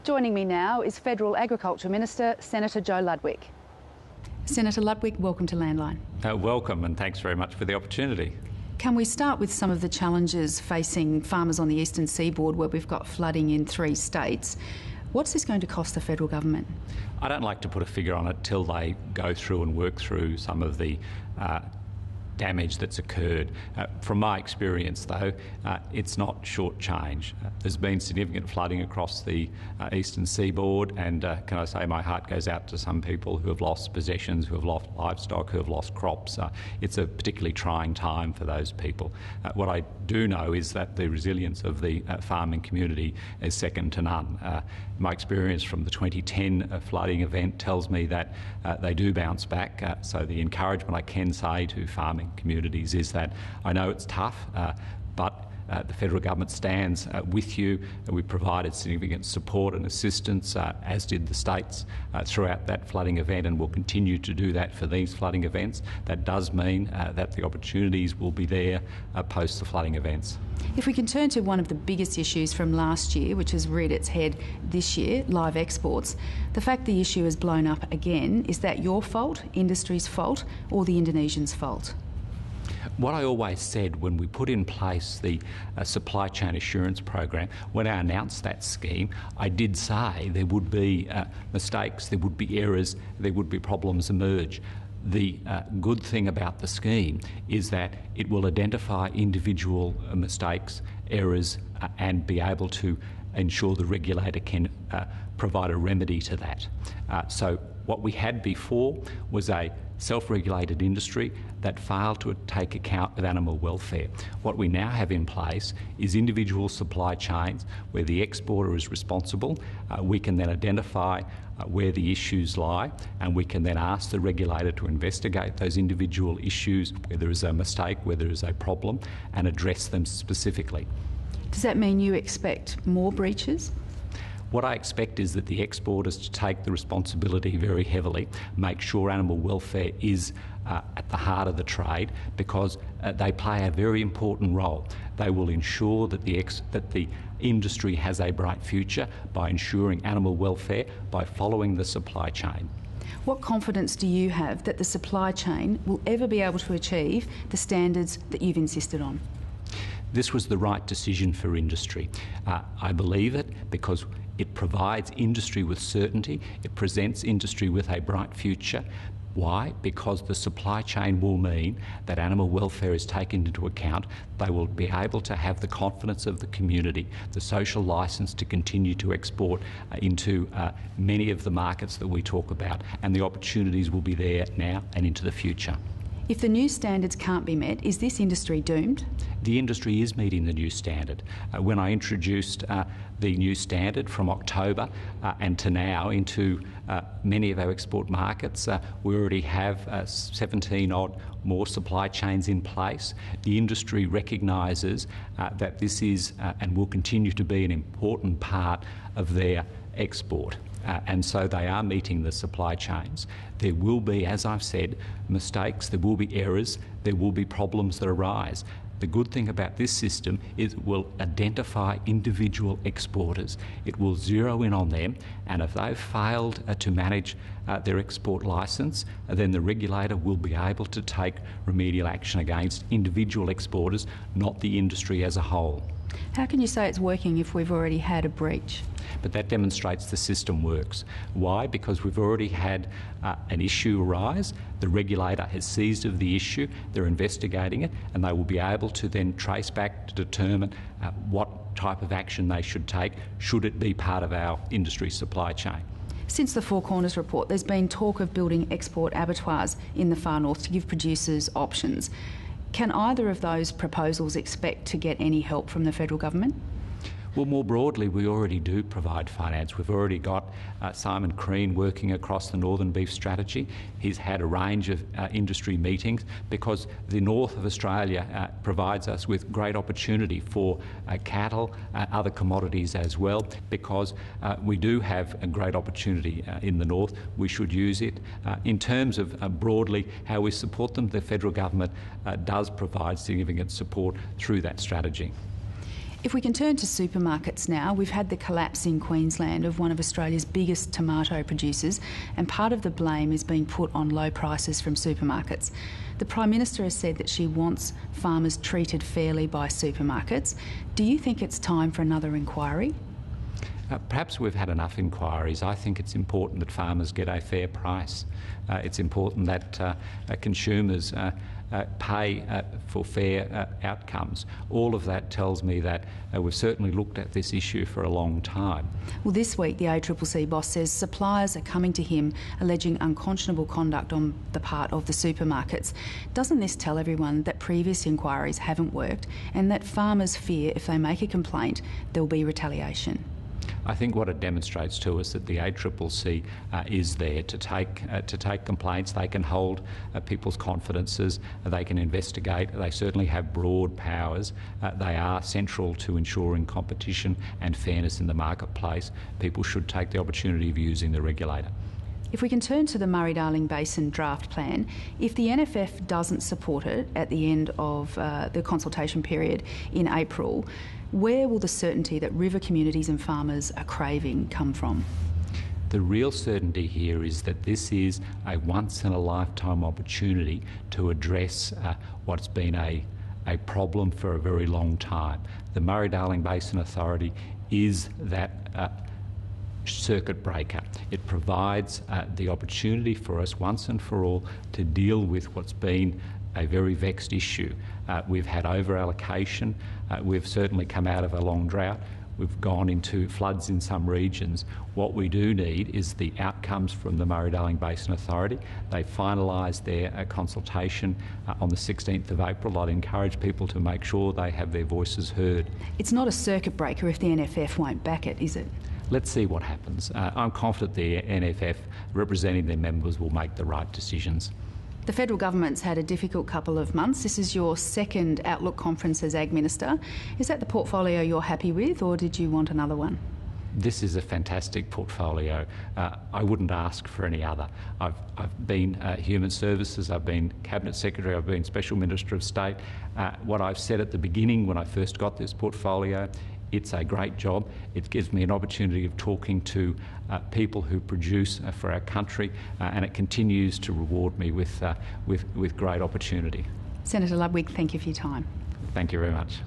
Joining me now is Federal Agriculture Minister, Senator Joe Ludwig. Senator Ludwig, welcome to Landline. Welcome, and thanks very much for the opportunity. Can we start with some of the challenges facing farmers on the eastern seaboard where we've got flooding in 3 states? What's this going to cost the federal government? I don't like to put a figure on it till they go through and work through some of the damage that's occurred. From my experience, though, it's not short change. There's been significant flooding across the eastern seaboard, and can I say my heart goes out to some people who have lost possessions, who have lost livestock, who have lost crops. It's a particularly trying time for those people. What I do know is that the resilience of the farming community is second to none. My experience from the 2010 flooding event tells me that they do bounce back. So the encouragement I can say to farming communities is that I know it's tough, but the federal government stands with you. We provided significant support and assistance, as did the states, throughout that flooding event, and will continue to do that for these flooding events. That does mean that the opportunities will be there post the flooding events. If we can turn to one of the biggest issues from last year, which has reared its head this year, live exports, the fact the issue has blown up again, is that your fault, industry's fault, or the Indonesians' fault? What I always said when we put in place the supply chain assurance program, when I announced that scheme, I did say there would be mistakes, there would be errors, there would be problems emerge. The good thing about the scheme is that it will identify individual mistakes, errors, and be able to ensure the regulator can provide a remedy to that. So what we had before was a self-regulated industry that failed to take account of animal welfare. What we now have in place is individual supply chains where the exporter is responsible. We can then identify where the issues lie, and we can then ask the regulator to investigate those individual issues where there is a mistake, where there is a problem, and address them specifically. Does that mean you expect more breaches? What I expect is that the exporters to take the responsibility very heavily, make sure animal welfare is at the heart of the trade, because they play a very important role. They will ensure that the industry has a bright future by ensuring animal welfare, by following the supply chain. What confidence do you have that the supply chain will ever be able to achieve the standards that you've insisted on? This was the right decision for industry. I believe it because it provides industry with certainty, it presents industry with a bright future. Why? Because the supply chain will mean that animal welfare is taken into account. They will be able to have the confidence of the community, the social licence to continue to export into many of the markets that we talk about, and the opportunities will be there now and into the future. If the new standards can't be met, is this industry doomed? The industry is meeting the new standard. When I introduced the new standard from October and to now into many of our export markets, we already have 17 odd more supply chains in place. The industry recognises that this is and will continue to be an important part of their export. And so they are meeting the supply chains. There will be, as I've said, mistakes, there will be errors, there will be problems that arise. The good thing about this system is it will identify individual exporters. It will zero in on them, and if they've failed to manage their export licence, then the regulator will be able to take remedial action against individual exporters, not the industry as a whole. How can you say it's working if we've already had a breach? But that demonstrates the system works. Why? Because we've already had an issue arise. The regulator has seized of the issue, they're investigating it, and they will be able to then trace back to determine what type of action they should take, should it be part of our industry supply chain. Since the Four Corners report, there's been talk of building export abattoirs in the far north to give producers options. Can either of those proposals expect to get any help from the federal government? Well, more broadly, we already do provide finance. We've already got Simon Crean working across the Northern Beef Strategy. He's had a range of industry meetings because the north of Australia provides us with great opportunity for cattle, other commodities as well, because we do have a great opportunity in the north. We should use it. In terms of broadly how we support them, the federal government does provide significant support through that strategy. If we can turn to supermarkets now, we've had the collapse in Queensland of one of Australia's biggest tomato producers, and part of the blame is being put on low prices from supermarkets. The Prime Minister has said that she wants farmers treated fairly by supermarkets. Do you think it's time for another inquiry? Perhaps we've had enough inquiries. I think it's important that farmers get a fair price. It's important that consumers pay for fair outcomes. All of that tells me that we've certainly looked at this issue for a long time. Well, this week the ACCC boss says suppliers are coming to him alleging unconscionable conduct on the part of the supermarkets. Doesn't this tell everyone that previous inquiries haven't worked and that farmers fear if they make a complaint there'll be retaliation? I think what it demonstrates to us that the ACCC is there to take complaints. They can hold people's confidences. They can investigate. They certainly have broad powers. They are central to ensuring competition and fairness in the marketplace. People should take the opportunity of using the regulator. If we can turn to the Murray-Darling Basin draft plan, if the NFF doesn't support it at the end of the consultation period in April, where will the certainty that river communities and farmers are craving come from? The real certainty here is that this is a once-in-a-lifetime opportunity to address what's been a problem for a very long time. The Murray-Darling Basin Authority is that circuit breaker. It provides the opportunity for us once and for all to deal with what's been a very vexed issue. We've had over-allocation. We've certainly come out of a long drought. We've gone into floods in some regions. What we do need is the outcomes from the Murray-Darling Basin Authority. They finalised their consultation on the 16th of April. I'd encourage people to make sure they have their voices heard. It's not a circuit breaker if the NFF won't back it, is it? Let's see what happens. I'm confident the NFF, representing their members, will make the right decisions. The federal government's had a difficult couple of months. This is your second Outlook conference as Ag Minister. Is that the portfolio you're happy with, or did you want another one? This is a fantastic portfolio. I wouldn't ask for any other. I've been Human Services, I've been Cabinet Secretary, I've been Special Minister of State. What I've said at the beginning when I first got this portfolio, it's a great job. It gives me an opportunity of talking to people who produce for our country, and it continues to reward me with great opportunity. Senator Ludwig, thank you for your time. Thank you very much.